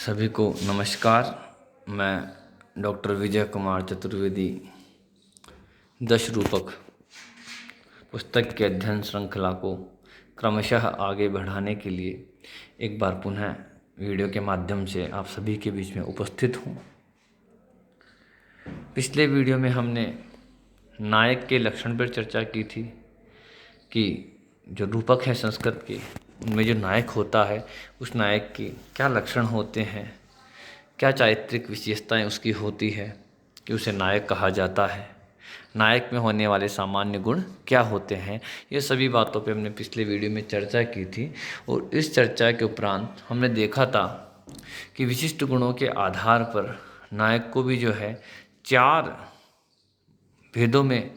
सभी को नमस्कार। मैं डॉक्टर विजय कुमार चतुर्वेदी दश रूपक पुस्तक के अध्ययन श्रृंखला को क्रमशः आगे बढ़ाने के लिए एक बार पुनः वीडियो के माध्यम से आप सभी के बीच में उपस्थित हूँ। पिछले वीडियो में हमने नायक के लक्षण पर चर्चा की थी कि जो रूपक है संस्कृत के, उनमें जो नायक होता है उस नायक के क्या लक्षण होते हैं, क्या चारित्रिक विशेषताएं उसकी होती है कि उसे नायक कहा जाता है, नायक में होने वाले सामान्य गुण क्या होते हैं। ये सभी बातों पे हमने पिछले वीडियो में चर्चा की थी और इस चर्चा के उपरांत हमने देखा था कि विशिष्ट गुणों के आधार पर नायक को भी जो है 4 भेदों में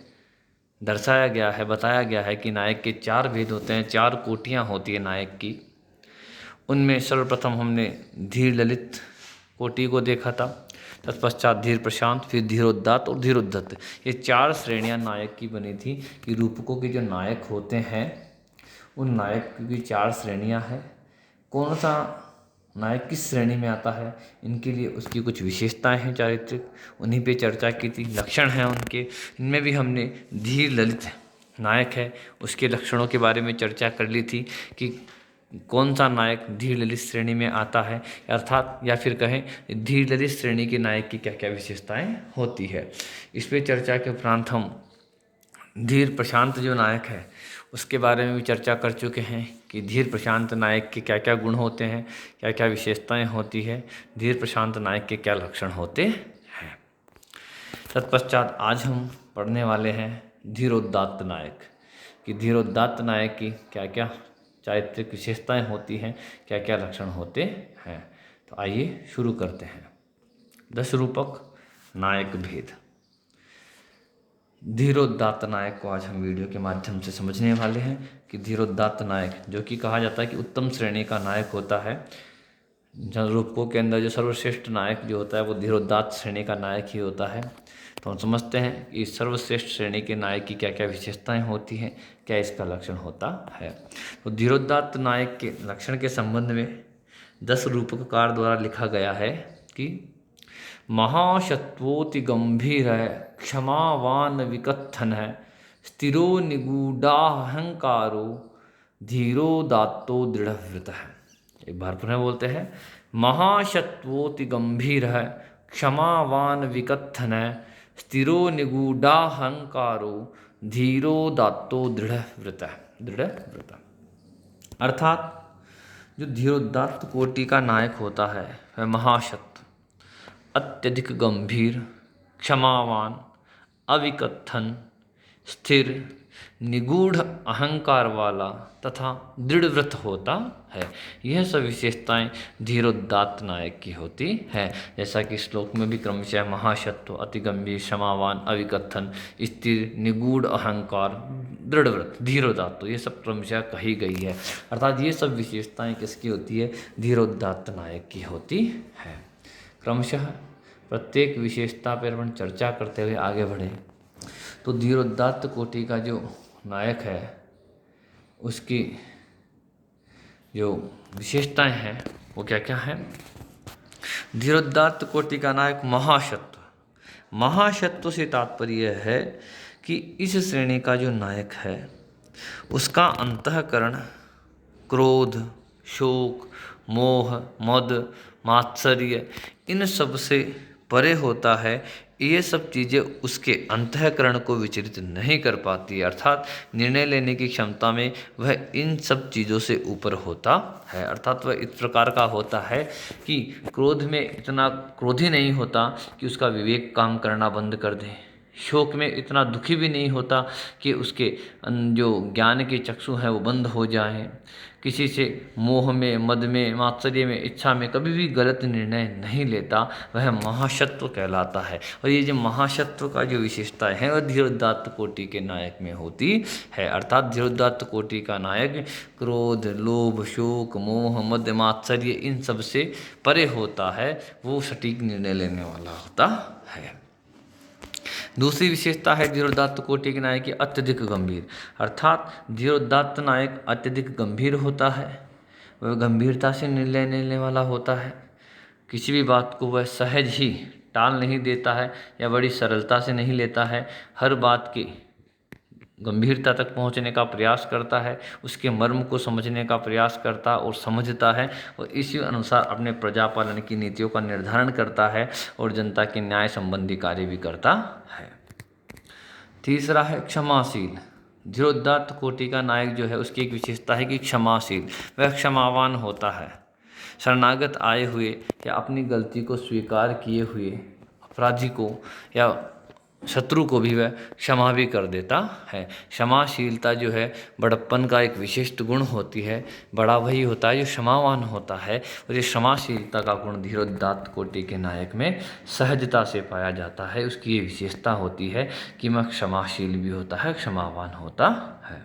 दर्शाया गया है, बताया गया है कि नायक के 4 भेद होते हैं, 4 कोटियाँ होती है नायक की। उनमें सर्वप्रथम हमने धीर ललित कोटि को देखा था, तत्पश्चात धीर प्रशांत, फिर धीरोदात्त और धीरोद्धत। ये 4 श्रेणियां नायक की बनी थी कि रूपकों के जो नायक होते हैं उन नायक की 4 श्रेणियां हैं। कौन सा नायक किस श्रेणी में आता है, इनके लिए उसकी कुछ विशेषताएं हैं चारित्रिक, उन्हीं पे चर्चा की थी। लक्षण हैं उनके, इनमें भी हमने धीर ललित नायक है उसके लक्षणों के बारे में चर्चा कर ली थी कि कौन सा नायक धीर ललित श्रेणी में आता है, अर्थात या फिर कहें धीर ललित श्रेणी के नायक की क्या क्या विशेषताएं होती है। इस पर चर्चा के उपरांत हम धीर प्रशांत जो नायक है उसके बारे में भी चर्चा कर चुके हैं कि धीर प्रशांत नायक के क्या क्या गुण होते हैं, क्या क्या विशेषताएं होती है, धीर प्रशांत नायक के क्या लक्षण होते हैं। तत्पश्चात आज हम पढ़ने वाले हैं धीरोदात्त नायक कि धीरोदात्त नायक की क्या क्या चारित्रिक विशेषताएं होती हैं, क्या क्या लक्षण होते हैं। तो आइए शुरू करते हैं। 10 रूपक नायक भेद। धीरोदात्त नायक को आज हम वीडियो के माध्यम से समझने वाले हैं कि धीरोदात्त नायक जो कि कहा जाता है कि उत्तम श्रेणी का नायक होता है। रूपकों के अंदर जो सर्वश्रेष्ठ नायक जो होता है वो धीरोदात्त श्रेणी का नायक ही होता है। तो हम समझते हैं कि सर्वश्रेष्ठ श्रेणी के नायक की क्या क्या विशेषताएं होती हैं, क्या इसका लक्षण होता है। तो धीरोदात्त नायक के लक्षण के संबंध में 10 रूपककार द्वारा लिखा गया है कि महाशत्वोति गंभीर है, क्षमावान विकथन है, स्थिरो निगूढ़ाहंकारो, धीरोदात्तो दृढ़व्रत है। एक बार पुनः बोलते हैं, महाशत्वोति गंभीर है, क्षमावान विकथन है, स्थिरो निगूढ़ाहंकारो, धीरोदात्तो दृढ़व्रत है। दृढ़व्रत अर्थात जो धीरोदात्त कोटि का नायक होता है वह महाशत्व, अत्यधिक गंभीर, क्षमावान, अविकथन, स्थिर, निगूढ़ अहंकार वाला तथा दृढ़व्रत होता है। यह सब विशेषताएं धीरोदात्त नायक की होती है। जैसा कि श्लोक में भी क्रमशः महाशत्व, अति गंभीर, क्षमावान, अविकथन, स्थिर, निगूढ़ अहंकार, दृढ़व्रत, धीरोदात्त, ये सब क्रमशः कही गई है। अर्थात ये सब विशेषताएं किसकी होती है, धीरोदात्त नायक की होती है। क्रमशः प्रत्येक विशेषता पर अपन चर्चा करते हुए आगे बढ़े तो धीरोदात्त कोटि का जो नायक है उसकी जो विशेषताएं हैं वो क्या क्या है। धीरोदात्त कोटि का नायक महाशत्व। महाशत्व से तात्पर्य है कि इस श्रेणी का जो नायक है उसका अंतःकरण क्रोध, शोक, मोह, मद, मात्सर्य इन सब से परे होता है। ये सब चीज़ें उसके अंतःकरण को विचलित नहीं कर पाती, अर्थात निर्णय लेने की क्षमता में वह इन सब चीज़ों से ऊपर होता है। अर्थात वह इस प्रकार का होता है कि क्रोध में इतना क्रोधी नहीं होता कि उसका विवेक काम करना बंद कर दे, शोक में इतना दुखी भी नहीं होता कि उसके जो ज्ञान के चक्षु हैं वो बंद हो जाएं, किसी से मोह में, मद में, मात्सर्य में, इच्छा में कभी भी गलत निर्णय नहीं लेता, वह महाशत्व कहलाता है। और ये जो महाशत्व का जो विशेषता है वह धीरोदात्त कोटि के नायक में होती है। अर्थात धीरोदात्त कोटि का नायक क्रोध, लोभ, शोक, मोह, मद, मात्सर्य इन सब से परे होता है, वो सटीक निर्णय लेने वाला होता है। दूसरी विशेषता है धीरोदात्त कोटि के नायक की अत्यधिक गंभीर। अर्थात धीरोदात्त नायक अत्यधिक गंभीर होता है, वह गंभीरता से निर्णय लेने वाला होता है। किसी भी बात को वह सहज ही टाल नहीं देता है या बड़ी सरलता से नहीं लेता है, हर बात की गंभीरता तक पहुंचने का प्रयास करता है, उसके मर्म को समझने का प्रयास करता और समझता है और इसी अनुसार अपने प्रजापालन की नीतियों का निर्धारण करता है और जनता के न्याय संबंधी कार्य भी करता है। तीसरा है क्षमाशील। धीरोदात्त कोटि का नायक जो है उसकी एक विशेषता है कि क्षमाशील, वह क्षमावान होता है। शरणागत आए हुए या अपनी गलती को स्वीकार किए हुए अपराधी को या शत्रु को भी वह क्षमा भी कर देता है। क्षमाशीलता जो है बड़प्पन का एक विशिष्ट गुण होती है। बड़ा वही होता है जो क्षमावान होता है, और ये क्षमाशीलता का गुण धीरोदात्त कोटि के नायक में सहजता से पाया जाता है। उसकी ये विशेषता होती है कि वह क्षमाशील भी होता है, क्षमावान होता है।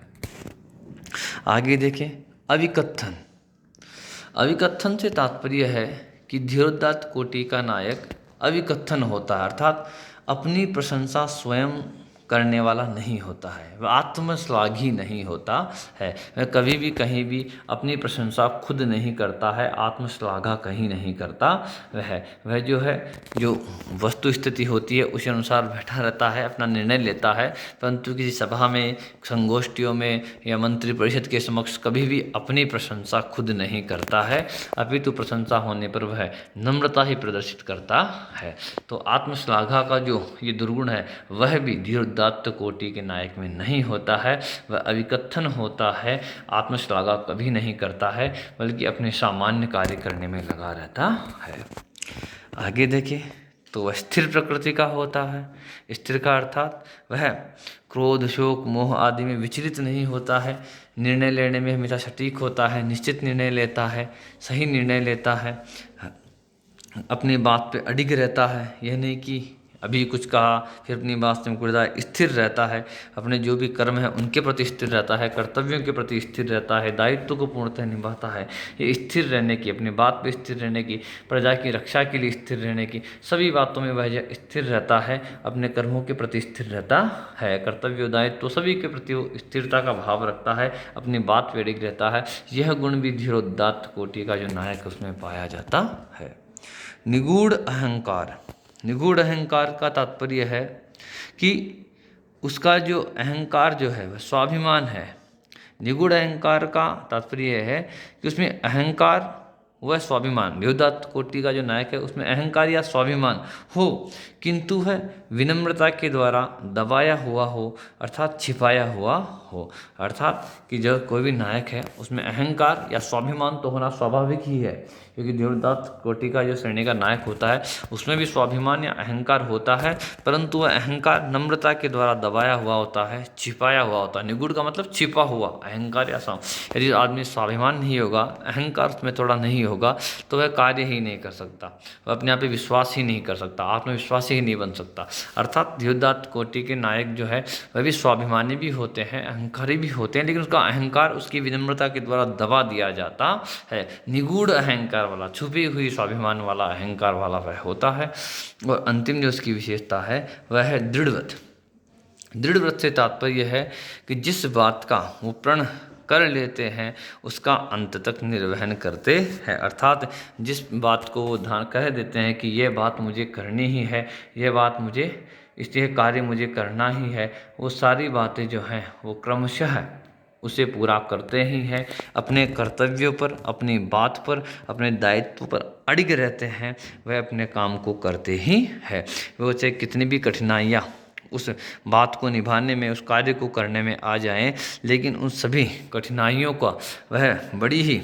आगे देखें अविकथन। अविकथन से तात्पर्य है कि धीरोदात्त कोटि का नायक अविकथन होता है, अर्थात अपनी प्रशंसा स्वयं करने वाला नहीं होता है, वह आत्मश्लाघी नहीं होता है। वह कभी भी कहीं भी अपनी प्रशंसा खुद नहीं करता है, आत्मश्लाघा कहीं नहीं करता। वह जो है जो वस्तु स्थिति होती है उसी अनुसार बैठा रहता है, अपना निर्णय लेता है, परंतु किसी सभा में, संगोष्ठियों में या मंत्री परिषद के समक्ष कभी भी अपनी प्रशंसा खुद नहीं करता है, अपितु प्रशंसा होने पर वह नम्रता ही प्रदर्शित करता है। तो आत्मश्लाघा का जो ये दुर्गुण है वह भी धीरोदात्त कोटि के नायक में नहीं होता है। वह अविकथन होता है, आत्मश्लाघा कभी नहीं करता है, बल्कि अपने सामान्य कार्य करने में लगा रहता है। आगे देखिए तो वह स्थिर प्रकृति का होता है। स्थिर का अर्थात वह क्रोध, शोक, मोह आदि में विचलित नहीं होता है, निर्णय लेने में हमेशा सटीक होता है, निश्चित निर्णय लेता है, सही निर्णय लेता है, अपनी बात पे अडिग रहता है। यह नहीं कि अभी कुछ कहा फिर अपनी बात से मुकर जाए, स्थिर रहता है, अपने जो भी कर्म है उनके प्रति स्थिर रहता है, कर्तव्यों के प्रति स्थिर रहता है, दायित्व को पूर्णतः निभाता है। ये स्थिर रहने की, अपनी बात पे स्थिर रहने की, प्रजा की रक्षा के लिए स्थिर रहने की, सभी बातों में वह स्थिर रहता है, अपने कर्मों के प्रति स्थिर रहता है, कर्तव्य दायित्व सभी के प्रति वो स्थिरता का भाव रखता है, अपनी बात पे अडिग रहता है। यह गुण भी धीरोदात्त कोटि का जो नायक है उसमें पाया जाता है। निगूढ़ अहंकार। निगूढ़ अहंकार का तात्पर्य है कि उसका जो अहंकार जो है वह स्वाभिमान है। निगूढ़ अहंकार का तात्पर्य है कि उसमें अहंकार वह स्वाभिमान, धीरोदात्त कोटि का जो नायक है उसमें अहंकार या स्वाभिमान हो, किंतु वह विनम्रता के द्वारा दबाया हुआ हो, अर्थात छिपाया हुआ हो। अर्थात कि जब कोई भी नायक है उसमें अहंकार या स्वाभिमान तो होना स्वाभाविक ही है, क्योंकि धीरोदात्त कोटि का जो श्रेणी का नायक होता है उसमें भी स्वाभिमान या अहंकार होता है, परंतु वह अहंकार नम्रता के द्वारा दबाया हुआ होता है, छिपाया हुआ होता है। निगूढ़ का मतलब छिपा हुआ अहंकार या यदि आदमी स्वाभिमान नहीं होगा, अहंकार उसमें थोड़ा नहीं होगा, तो वह कार्य ही नहीं कर सकता, वह अपने आप पे विश्वास ही नहीं कर सकता, आत्मविश्वासी ही नहीं बन सकता। अर्थात धीरोदात्त कोटि के नायक जो है वह भी स्वाभिमानी भी होते हैं, अहंकारी भी होते हैं, लेकिन उसका अहंकार उसकी विनम्रता के द्वारा दबा दिया जाता है। निगूढ़ अहंकार वाला, छुपी हुई स्वाभिमान वाला, अहंकार वाला वह होता है। और अंतिम जो उसकी विशेषता है वह है दृढ़व्रत। दृढ़व्रत से तात्पर्य है कि जिस बात का वो प्रण कर लेते हैं उसका अंत तक निर्वहन करते हैं। अर्थात जिस बात को वो कह देते हैं कि ये बात मुझे करनी ही है, ये बात मुझे, इसलिए कार्य मुझे करना ही है, वो सारी बातें जो हैं वो क्रमशः उसे पूरा करते ही हैं, अपने कर्तव्यों पर, अपनी बात पर, अपने दायित्व पर अड़िग रहते हैं, वह अपने काम को करते ही है। वो चाहे कितनी भी कठिनाइयाँ उस बात को निभाने में, उस कार्य को करने में आ जाएं, लेकिन उन सभी कठिनाइयों का वह बड़ी ही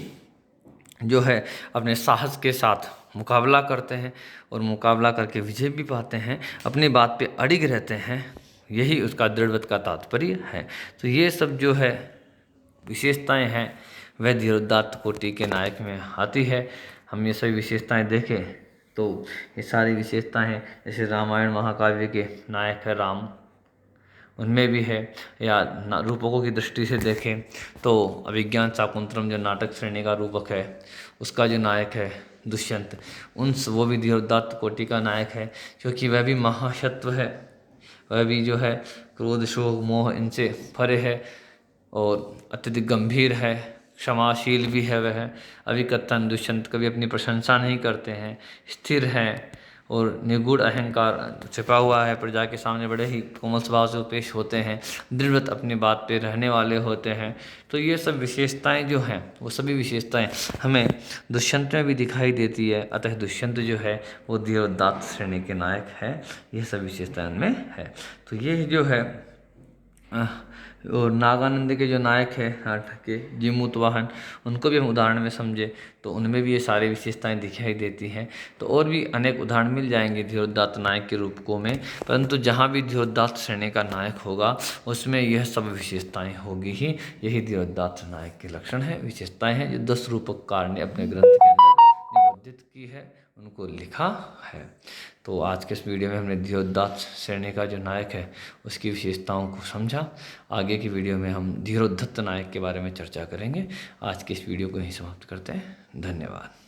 जो है अपने साहस के साथ मुकाबला करते हैं और मुकाबला करके विजय भी पाते हैं, अपनी बात पे अड़िग रहते हैं। यही उसका दृढ़व्रत का तात्पर्य है। तो ये सब जो है विशेषताएं हैं वह धीरोदात्त कोटि के नायक में आती है। हम ये सभी विशेषताएं देखें तो ये सारी विशेषताएं जैसे रामायण महाकाव्य के नायक है राम, उनमें भी है, या रूपकों की दृष्टि से देखें तो अभिज्ञान शाकुंतलम जो नाटक श्रेणी का रूपक है उसका जो नायक है दुष्यंत, वो भी धीरोदात्त कोटि का नायक है, क्योंकि वह भी महासत्व है, वह भी जो है क्रोध, शोक, मोह इनसे परे है और अत्यधिक गंभीर है, क्षमाशील भी है वह, अविकथन दुष्यंत कभी अपनी प्रशंसा नहीं करते हैं, स्थिर हैं और निगूढ़ अहंकार छिपा हुआ है, प्रजा के सामने बड़े ही कोमल स्वभाव से पेश होते हैं, दृढ़ अपनी बात पे रहने वाले होते हैं। तो ये सब विशेषताएं जो हैं वो सभी विशेषताएं हमें दुष्यंत में भी दिखाई देती है। अतः दुष्यंत जो है वो धीरोदात्त श्रेणी के नायक है, ये सब विशेषताएं उनमें है। तो ये जो है और नागानंद के जो नायक है नाटक के जीमूतवाहन, उनको भी हम उदाहरण में समझे तो उनमें भी ये सारी विशेषताएं दिखाई देती हैं। तो और भी अनेक उदाहरण मिल जाएंगे धीरोदात्त नायक के रूपकों में, परंतु जहाँ भी धीरोदात्त श्रेणी का नायक होगा उसमें यह सब विशेषताएं होगी ही। यही धीरोदात्त नायक के लक्षण है, विशेषताएं हैं जो 10 रूपककार ने अपने ग्रंथ के अंदर निबंधित की है, उनको लिखा है। तो आज के इस वीडियो में हमने धीरोदात्त श्रेणी का जो नायक है उसकी विशेषताओं को समझा। आगे की वीडियो में हम धीरोद्धत नायक के बारे में चर्चा करेंगे। आज के इस वीडियो को यहीं समाप्त करते हैं। धन्यवाद।